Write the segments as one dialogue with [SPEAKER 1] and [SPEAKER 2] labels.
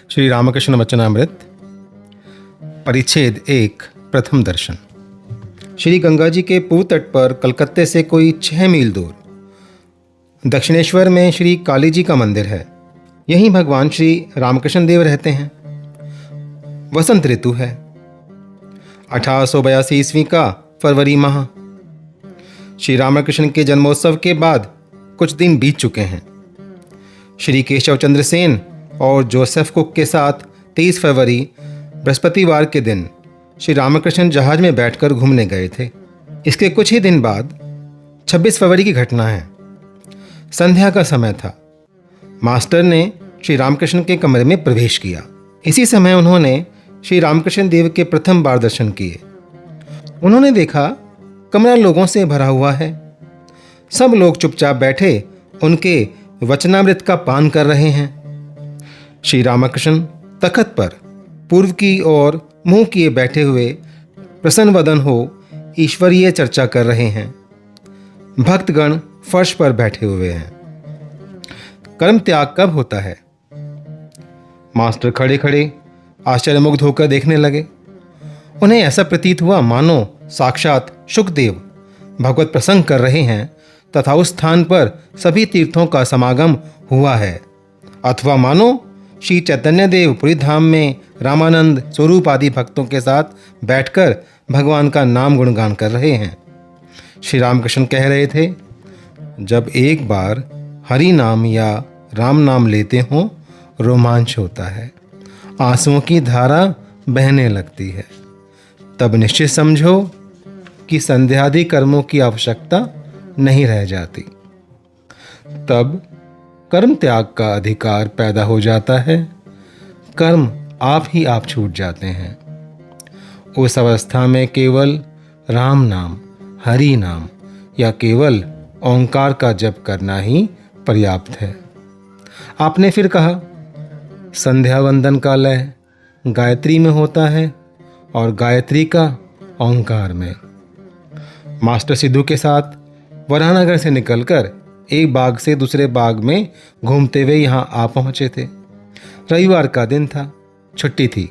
[SPEAKER 1] श्री रामकृष्ण वचनामृत परिच्छेद 1 प्रथम दर्शन। श्री गंगा जी के पूर्व तट पर कलकत्ते से कोई 6 मील दूर दक्षिणेश्वर में श्री काली जी का मंदिर है। यहीं भगवान श्री रामकृष्ण देव रहते हैं। वसंत ऋतु है। 1882 ईस्वी का फरवरी माह। श्री रामकृष्ण के जन्मोत्सव के बाद कुछ दिन बीत चुके हैं। श्री केशव चंद्र सेन और जोसेफ कुक के साथ 23 फरवरी बृहस्पतिवार के दिन श्री रामकृष्ण जहाज में बैठकर घूमने गए थे। इसके कुछ ही दिन बाद 26 फरवरी की घटना है। संध्या का समय था। मास्टर ने श्री रामकृष्ण के कमरे में प्रवेश किया। इसी समय उन्होंने श्री रामकृष्ण देव के प्रथम बार दर्शन किए। उन्होंने देखा कमरा लोगों से भरा हुआ है। सब लोग चुपचाप बैठे उनके वचनामृत का पान कर रहे हैं। श्री रामकृष्ण तखत पर पूर्व की ओर मुंह किए बैठे हुए प्रसन्न वदन हो ईश्वरीय चर्चा कर रहे हैं। भक्तगण फर्श पर बैठे हुए हैं। कर्म त्याग कब होता है? मास्टर खड़े खड़े आश्चर्यमुग्ध होकर देखने लगे। उन्हें ऐसा प्रतीत हुआ मानो साक्षात शुकदेव भगवत प्रसंग कर रहे हैं तथा उस स्थान पर सभी तीर्थों का समागम हुआ है, अथवा मानो श्री चैतन्य देव पुरी धाम में रामानंद स्वरूप आदि भक्तों के साथ बैठकर भगवान का नाम गुणगान कर रहे हैं। श्री रामकृष्ण कह रहे थे, जब एक बार हरि नाम या राम नाम लेते हो रोमांच होता है, आंसुओं की धारा बहने लगती है। तब निश्चित समझो कि संध्यादि कर्मों की आवश्यकता नहीं रह जाती। तब कर्म त्याग का अधिकार पैदा हो जाता है। कर्म आप ही आप छूट जाते हैं। उस अवस्था में केवल राम नाम, हरि नाम या केवल ओंकार का जप करना ही पर्याप्त है। आपने फिर कहा, संध्या वंदन का लय गायत्री में होता है और गायत्री का ओंकार में। मास्टर सिद्धू के साथ वराहनगर से निकलकर एक बाग से दूसरे बाग में घूमते हुए यहाँ आ पहुँचे थे। रविवार का दिन था, छुट्टी थी,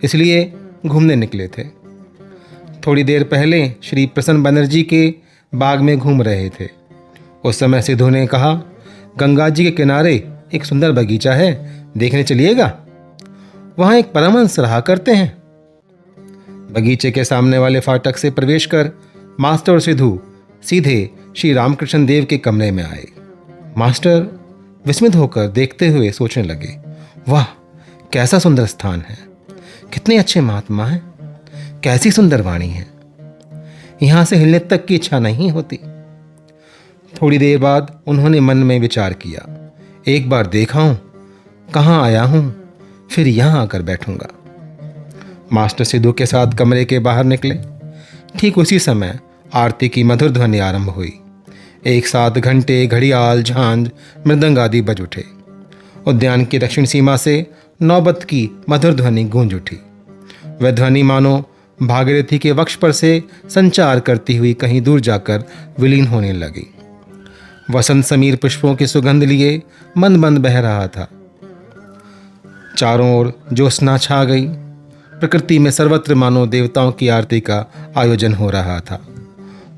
[SPEAKER 1] इसलिए घूमने निकले थे। थोड़ी देर पहले श्री प्रसन्न बनर्जी के बाग में घूम रहे थे। उस समय सिद्धू ने कहा, गंगा जी के किनारे एक सुंदर बगीचा है, देखने चलिएगा? वहाँ एक परमहंस रहा करते हैं। बगीचे के सामने वाले फाटक से प्रवेश कर मास्टर और सिद्धू सीधे श्री रामकृष्ण देव के कमरे में आए। मास्टर विस्मित होकर देखते हुए सोचने लगे, वाह कैसा सुंदर स्थान है, कितने अच्छे महात्मा हैं, कैसी सुंदर वाणी है, यहाँ से हिलने तक की इच्छा नहीं होती। थोड़ी देर बाद उन्होंने मन में विचार किया, एक बार देखा हूँ, कहाँ आया हूँ, फिर यहाँ आकर बैठूंगा। मास्टर सिद्धू के साथ कमरे के बाहर निकले। ठीक उसी समय आरती की मधुर ध्वनि आरंभ हुई। एक साथ घंटे, घड़ियाल, झांझ, मृदंग आदि बज उठे। उद्यान की दक्षिण सीमा से नौबत की मधुर ध्वनि गूंज उठी। वह ध्वनि मानो भागीरथी के वक्ष पर से संचार करती हुई कहीं दूर जाकर विलीन होने लगी। वसंत समीर पुष्पों की सुगंध लिए मंद मंद बह रहा था। चारों ओर ज्योत्सना छा गई। प्रकृति में सर्वत्र मानो देवताओं की आरती का आयोजन हो रहा था।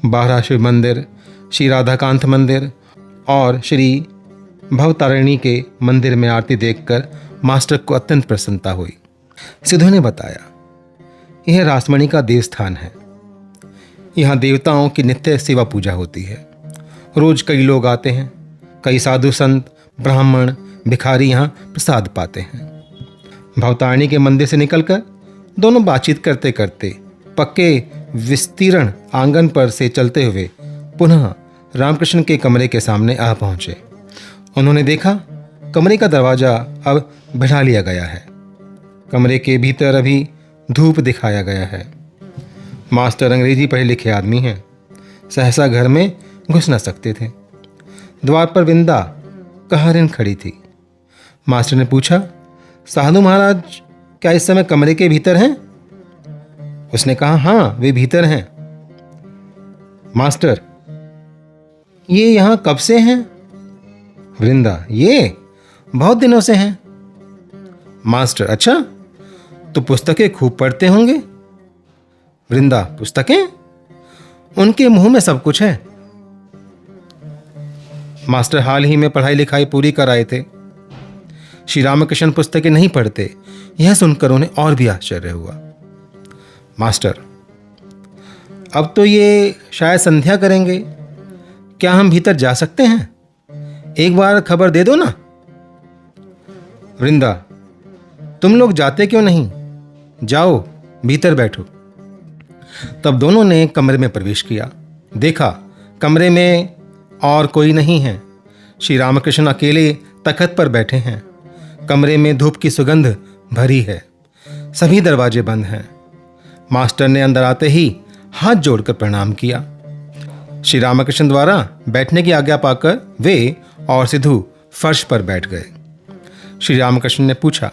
[SPEAKER 1] 12 शिव मंदिर, श्री राधाकांत मंदिर और श्री भवतारिणी के मंदिर में आरती देखकर मास्टर को अत्यंत प्रसन्नता हुई। सिद्धू ने बताया, यह रासमणि का देवस्थान है। यहाँ देवताओं की नित्य सेवा पूजा होती है। रोज कई लोग आते हैं। कई साधु संत, ब्राह्मण, भिखारी यहाँ प्रसाद पाते हैं। भवतारिणी के मंदिर से निकलकर दोनों बातचीत करते करते पक्के विस्तीर्ण आंगन पर से चलते हुए पुनः रामकृष्ण के कमरे के सामने आ पहुंचे। उन्होंने देखा कमरे का दरवाजा अब बढ़ा लिया गया है। कमरे के भीतर अभी धूप दिखाया गया है। मास्टर अंग्रेजी पढ़े लिखे आदमी हैं, सहसा घर में घुस न सकते थे। द्वार पर विंदा कहारिन खड़ी थी। मास्टर ने पूछा, साधु महाराज क्या इस समय कमरे के भीतर हैं? उसने कहा, हाँ वे भीतर हैं। मास्टर, ये यहाँ कब से हैं? वृंदा, ये बहुत दिनों से हैं। मास्टर, अच्छा, तो पुस्तकें खूब पढ़ते होंगे। वृंदा, पुस्तकें? उनके मुंह में सब कुछ है। मास्टर हाल ही में पढ़ाई लिखाई पूरी कर आए थे। श्री रामकृष्ण पुस्तकें नहीं पढ़ते, यह सुनकर उन्हें और भी आश्चर्य हुआ। मास्टर, अब तो ये शायद संध्या करेंगे, क्या हम भीतर जा सकते हैं? एक बार खबर दे दो ना। वृंदा, तुम लोग जाते क्यों नहीं? जाओ, भीतर बैठो। तब दोनों ने कमरे में प्रवेश किया। देखा, कमरे में और कोई नहीं है। श्री रामकृष्ण अकेले तखत पर बैठे हैं। कमरे में धूप की सुगंध भरी है। सभी दरवाजे बंद हैं। मास्टर ने अंदर आते ही हाथ जोड़कर प्रणाम किया। श्री रामकृष्ण द्वारा बैठने की आज्ञा पाकर वे और सिद्धू फर्श पर बैठ गए। श्री रामकृष्ण ने पूछा,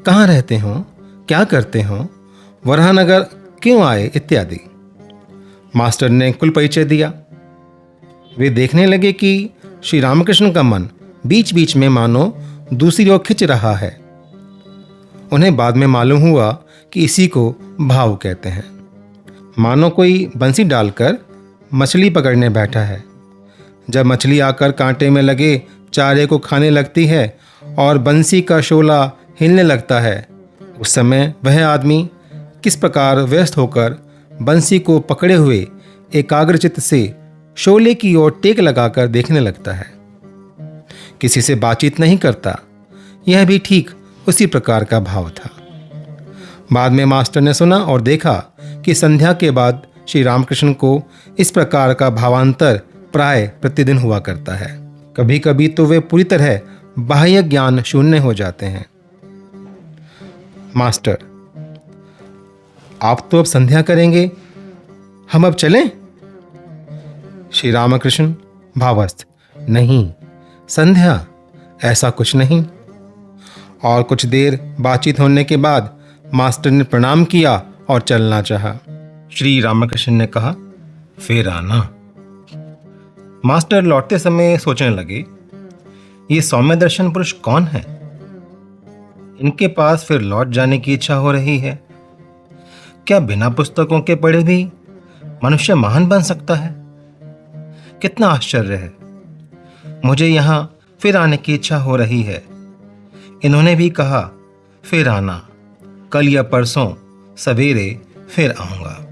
[SPEAKER 1] कहाँ रहते हो, क्या करते हो, वराहनगर क्यों आए, इत्यादि। मास्टर ने कुल परिचय दिया। वे देखने लगे कि श्री रामकृष्ण का मन बीच बीच में मानो दूसरी ओर खिंच रहा है। उन्हें बाद में मालूम हुआ कि इसी को भाव कहते हैं। मानो कोई बंसी डालकर मछली पकड़ने बैठा है। जब मछली आकर कांटे में लगे चारे को खाने लगती है और बंसी का शोला हिलने लगता है, उस समय वह आदमी किस प्रकार व्यस्त होकर बंसी को पकड़े हुए एकाग्रचित्त से शोले की ओर टेक लगाकर देखने लगता है। किसी से बातचीत नहीं करता। यह भी ठीक उसी प्रकार का भाव था। बाद में मास्टर ने सुना और देखा कि संध्या के बाद श्री रामकृष्ण को इस प्रकार का भावांतर प्राय प्रतिदिन हुआ करता है। कभी कभी तो वे पूरी तरह बाह्य ज्ञान शून्य हो जाते हैं। मास्टर, आप तो अब संध्या करेंगे, हम अब चलें? श्री रामकृष्ण भावस्थ, नहीं, संध्या ऐसा कुछ नहीं। और कुछ देर बातचीत होने के बाद मास्टर ने प्रणाम किया और चलना चाहा। श्री रामकृष्ण ने कहा, फिर आना। मास्टर लौटते समय सोचने लगे, ये सौम्य दर्शन पुरुष कौन है? इनके पास फिर लौट जाने की इच्छा हो रही है। क्या बिना पुस्तकों के पढ़े भी मनुष्य महान बन सकता है? कितना आश्चर्य है। मुझे यहां फिर आने की इच्छा हो रही है। इन्होंने भी कहा, फिर आना, कल या परसों सवेरे फिर आऊंगा।